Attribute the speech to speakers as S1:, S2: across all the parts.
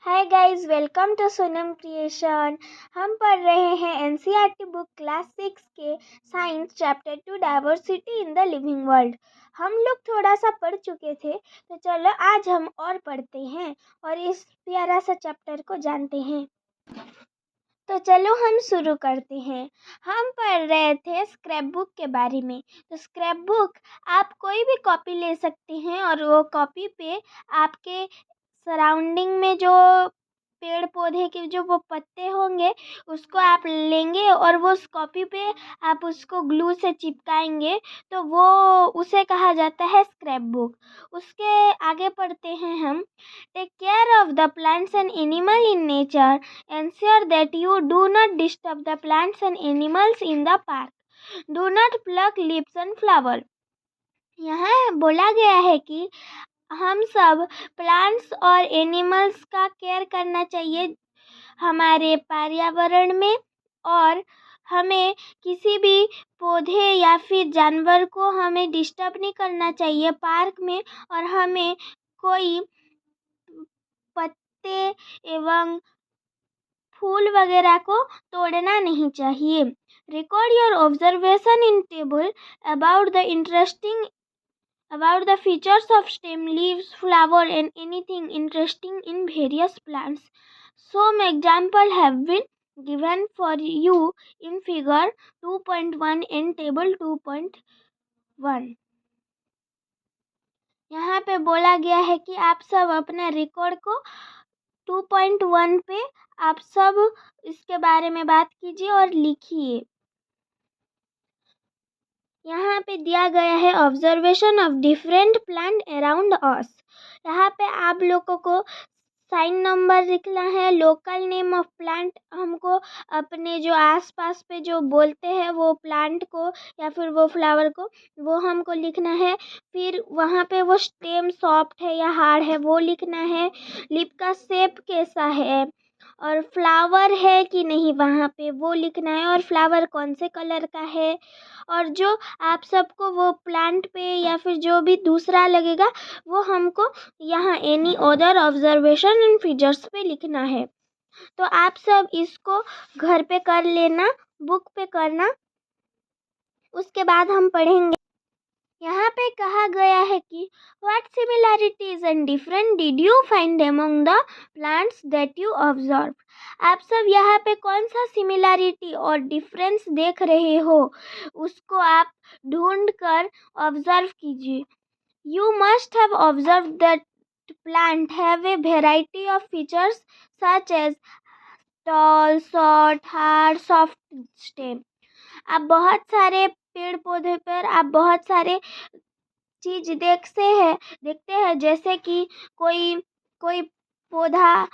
S1: Hi guys, welcome to Sonam creation. हम पढ़ रहे हैं एनसीईआरटी बुक क्लास 6 के science chapter 2 diversity in the living world. हम लोग थोड़ा सा पढ़ चुके थे, तो चलो आज हम और पढ़ते हैं और इस प्यारा सा चैप्टर को जानते हैं। तो चलो हम शुरू करते हैं। हम पढ़ रहे थे स्क्रैप बुक के बारे में। तो स्क्रैप बुक आप कोई भी कॉपी ले सकते हैं और वो कॉपी पे आपके सराउंडिंग में जो पेड़ पौधे के जो वो पत्ते होंगे उसको आप लेंगे और वो उस कॉपी पे आप उसको ग्लू से चिपकाएंगे, तो वो उसे कहा जाता है स्क्रैप बुक। उसके आगे पढ़ते हैं हम। Take care of the plants and animal in nature, ensure that you do not disturb the plants and animals in the park, do not pluck leaves and flower। यहाँ बोला गया है कि हम सब प्लांट्स और एनिमल्स का केयर करना चाहिए हमारे पर्यावरण में, और हमें किसी भी पौधे या फिर जानवर को हमें डिस्टर्ब नहीं करना चाहिए पार्क में, और हमें कोई पत्ते एवं फूल वगैरह को तोड़ना नहीं चाहिए। Record your observation in table about the features of stem, leaves, flower and anything interesting in various plants. Some examples have been given for you in figure 2.1 and table 2.1। यहाँ पे बोला गया है कि आप सब अपना रिकॉर्ड को 2.1 पे आप सब इसके बारे में बात कीजिए और लिखिए। यहाँ पे दिया गया है observation of different plant around us. यहाँ पे आप लोगों को साइन नंबर लिखना है। लोकल नेम ऑफ प्लांट हमको अपने जो आसपास पे जो बोलते हैं वो प्लांट को या फिर वो फ्लावर को, वो हमको लिखना है। फिर वहाँ पे वो स्टेम सॉफ्ट है या हार्ड है वो लिखना है। लिप का शेप कैसा है और फ्लावर है कि नहीं वहाँ पे वो लिखना है, और फ्लावर कौन से कलर का है। और जो आप सबको वो प्लांट पे या फिर जो भी दूसरा लगेगा वो हमको यहाँ any other observation and features पे लिखना है। तो आप सब इसको घर पे कर लेना, बुक पे करना। उसके बाद हम पढ़ेंगे। यहाँ पे कहा गया है कि what similarities and different did you find among the plants that you observed। आप सब यहाँ पे कौन सा सिमिलैरिटी और डिफरेंस देख रहे हो उसको आप ढूंढ कर ऑब्जर्व कीजिए। You must have observed that plant have a variety of features such as tall, short, hard, soft stem। आप बहुत सारे पेड़ पौधे पर आप बहुत सारे चीज देखते हैं, जैसे कि कोई पौधा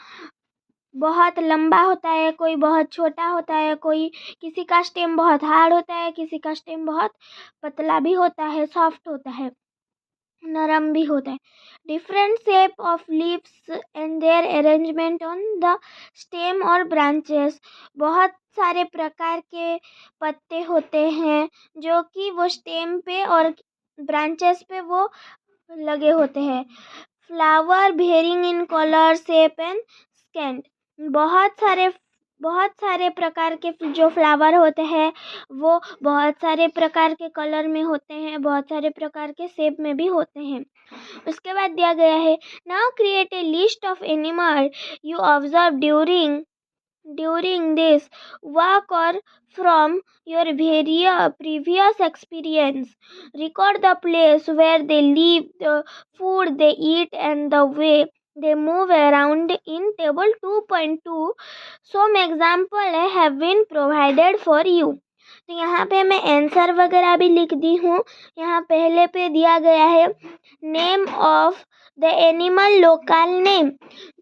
S1: बहुत लंबा होता है, कोई बहुत छोटा होता है, कोई किसी का स्टेम बहुत हार्ड होता है, किसी का स्टेम बहुत पतला भी होता है, सॉफ्ट होता है, नरम भी होता है। Different shape of leaves and their arrangement on the stem और ब्रांचेस। बहुत सारे प्रकार के पत्ते होते हैं जो कि वो स्टेम पे और ब्रांचेस पे वो लगे होते हैं। Flower varying in colour, shape and scent. बहुत सारे प्रकार के जो फ्लावर होते हैं वो बहुत सारे प्रकार के कलर में होते हैं, बहुत सारे प्रकार के शेप में भी होते हैं। उसके बाद दिया गया है now create a list of animal you observe during this walk or from your previous experience। Record the place where they live, the food they eat and the way they move around in table 2.2। Some example have been provided for you। तो यहाँ पे मैं answer वगैरह भी लिख दी हूँ। यहाँ पहले पे दिया गया है name of the animal, local name.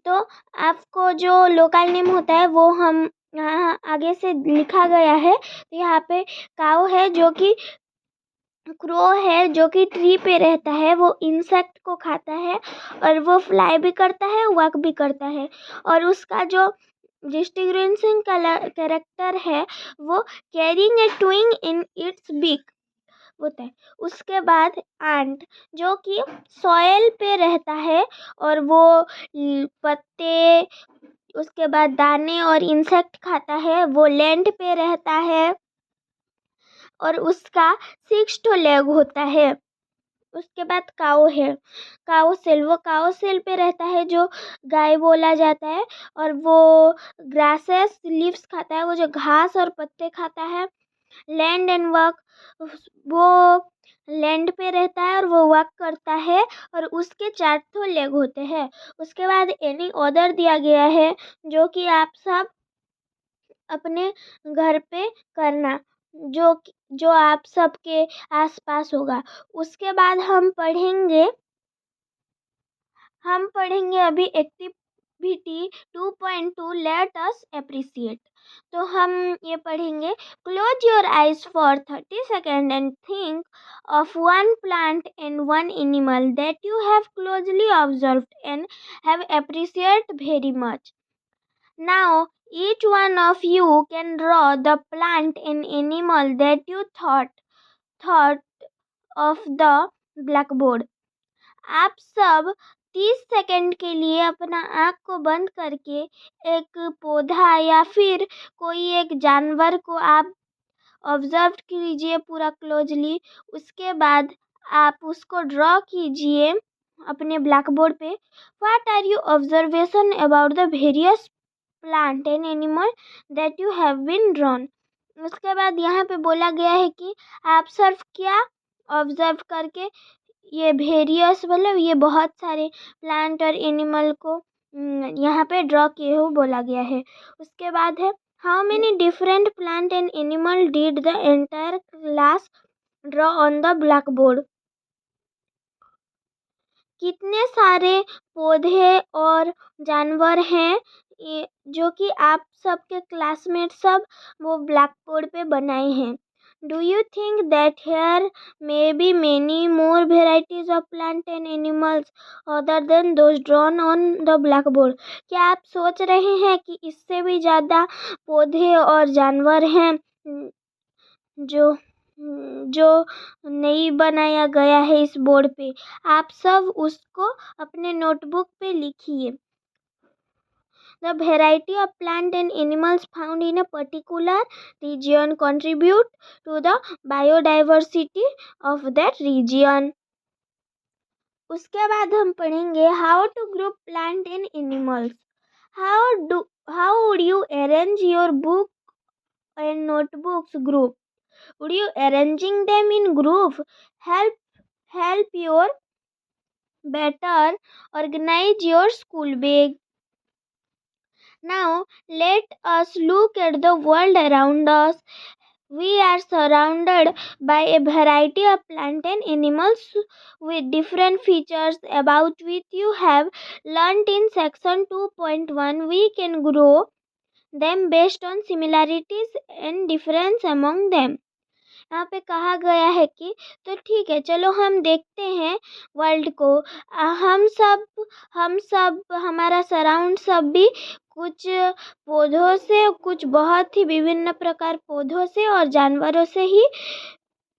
S1: तो आपको जो लोकल नेम होता है वो हम यहाँ आगे से लिखा गया है। तो यहाँ पे काऊ है जो कि क्रो है जो कि ट्री पे रहता है, वो इंसेक्ट को खाता है और वो फ्लाई भी करता है, वॉक भी करता है। और उसका जो डिस्टिंग्विशिंग कैरेक्टर है वो carrying a twig in its beak होता है। उसके बाद एंट जो कि सॉयल पे रहता है और वो पत्ते उसके बाद दाने और इंसेक्ट खाता है, वो लैंड पे रहता है और उसका 6 लेग होता है। उसके बाद काऊ है, काऊ सेल, वो काऊ सेल पे रहता है जो गाय बोला जाता है, और वो ग्रासेस लीव्स खाता है, वो जो घास और पत्ते खाता है। लैंड एंड वर्क, वो लैंड पे रहता है और वो वर्क करता है और उसके 4 लेग होते हैं। उसके बाद एनी अदर दिया गया है जो कि आप सब अपने घर पे करना, जो आप सबके आसपास होगा। उसके बाद हम पढ़ेंगे अभी एक्टिविटी 2.2 लेट अस एप्रिसिएट। तो हम ये पढ़ेंगे, close your eyes for 30 second and think of one plant and one animal that you have closely observed and have appreciate very much. Now, each one of you can draw the plant and animal that you thought of the blackboard. आप सब 30 second के लिए अपना आँख को बंद करके एक पौधा या फिर कोई एक जानवर को आप ऑब्जर्व कीजिए पूरा क्लोजली। उसके बाद आप उसको ड्रॉ कीजिए अपने ब्लैक बोर्ड पे। What are you observation about the various plant and animal that you have been drawn. उसके बाद यहाँ पे बोला गया है कि आप सिर्फ क्या ऑब्जर्व करके ये वेरियस मतलब ये बहुत सारे प्लांट और एनिमल को यहाँ पे ड्रॉ किए हो बोला गया है। उसके बाद है, how many different plant and animal did the entire class draw on the black board. कितने सारे पौधे और जानवर हैं जो कि आप सबके क्लासमेट सब वो ब्लैक बोर्ड पे बनाए हैं। Do you think that here may be many more varieties of plant and animals other than those drawn on the blackboard. क्या आप सोच रहे हैं कि इससे भी ज़्यादा पौधे और जानवर हैं जो जो नहीं बनाया गया है इस बोर्ड पे? आप सब उसको अपने नोटबुक पे लिखिए। The variety of plant and animals found in a particular region contribute to the biodiversity of that region. उसके बाद हम पढ़ेंगे how to group plant and animals. How would you arrange your book and notebooks group? Would you arranging them in group help your better organize your school bag? Now let us look at the world around us. We are surrounded by a variety of plant and animals with different features about which you have learnt in section 2.1. We can grow them based on similarities and difference among them. यहाँ पे कहा गया है कि तो ठीक है, चलो हम देखते हैं वर्ल्ड को। हम सब हमारा सराउंड सब भी कुछ पौधों से, कुछ बहुत ही विभिन्न प्रकार पौधों से और जानवरों से ही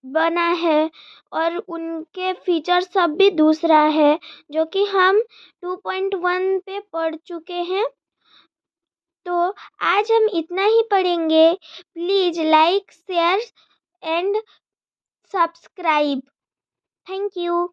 S1: बना है और उनके फीचर सब भी दूसरा है जो कि हम 2.1 पे पढ़ चुके हैं। तो आज हम इतना ही पढ़ेंगे। Please like, share and subscribe. Thank you.